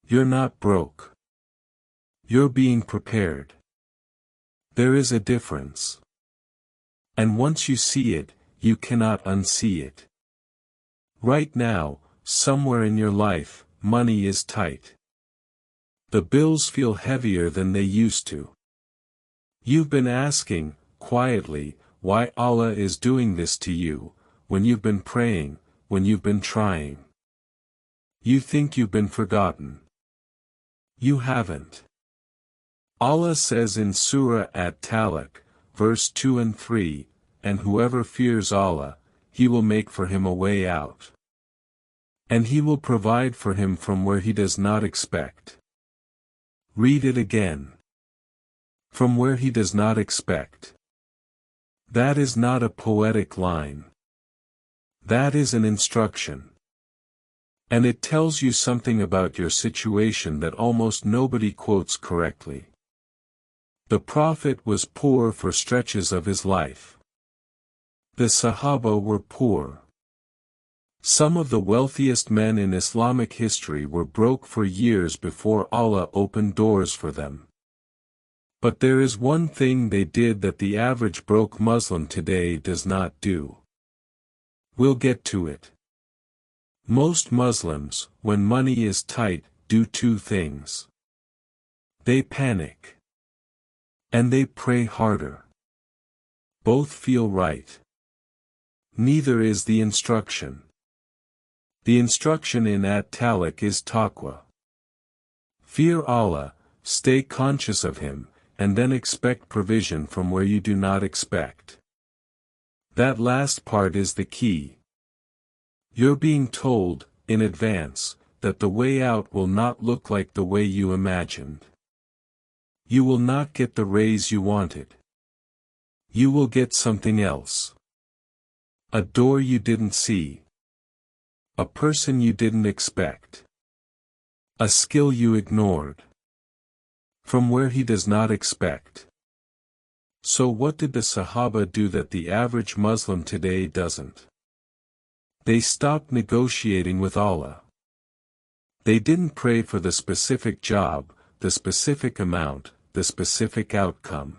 You're not broke. You're being prepared. There is a difference. And once you see it, you cannot unsee it. Right now, somewhere in your life, money is tight. The bills feel heavier than they used to. You've been asking, quietly, why Allah is doing this to you, when you've been praying, when you've been trying. You think you've been forgotten. You haven't. Allah says in Surah At-Talaq, verse 2 and 3, and whoever fears Allah, He will make for him a way out. And He will provide for him from where he does not expect. Read it again. From where he does not expect. That is not a poetic line. That is an instruction. And it tells you something about your situation that almost nobody quotes correctly. The Prophet was poor for stretches of his life. The Sahaba were poor. Some of the wealthiest men in Islamic history were broke for years before Allah opened doors for them. But there is one thing they did that the average broke Muslim today does not do. We'll get to it. Most Muslims, when money is tight, do two things. They panic. And they pray harder. Both feel right. Neither is the instruction. The instruction in At-Talaq is taqwa. Fear Allah, stay conscious of Him, and then expect provision from where you do not expect. That last part is the key. You're being told, in advance, that the way out will not look like the way you imagined. You will not get the raise you wanted. You will get something else. A door you didn't see. A person you didn't expect. A skill you ignored. From where he does not expect. So what did the Sahaba do that the average Muslim today doesn't? They stopped negotiating with Allah. They didn't pray for the specific job, the specific amount, the specific outcome.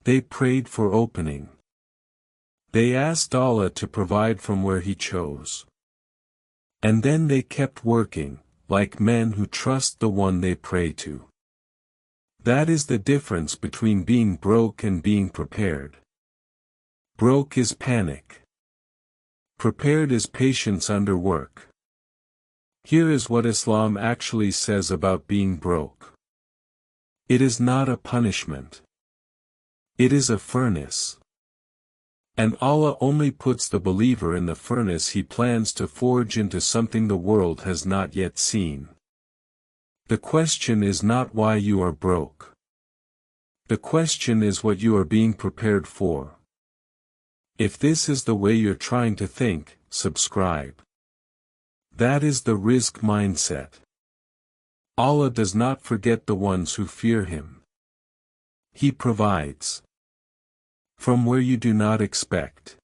They prayed for opening. They asked Allah to provide from where He chose. And then they kept working, like men who trust the one they pray to. That is the difference between being broke and being prepared. Broke is panic. Prepared is patience under work. Here is what Islam actually says about being broke. It is not a punishment. It is a furnace. And Allah only puts the believer in the furnace He plans to forge into something the world has not yet seen. The question is not why you are broke. The question is what you are being prepared for. If this is the way you're trying to think, subscribe. That is the Rizq Mindset. Allah does not forget the ones who fear Him. He provides from where you do not expect.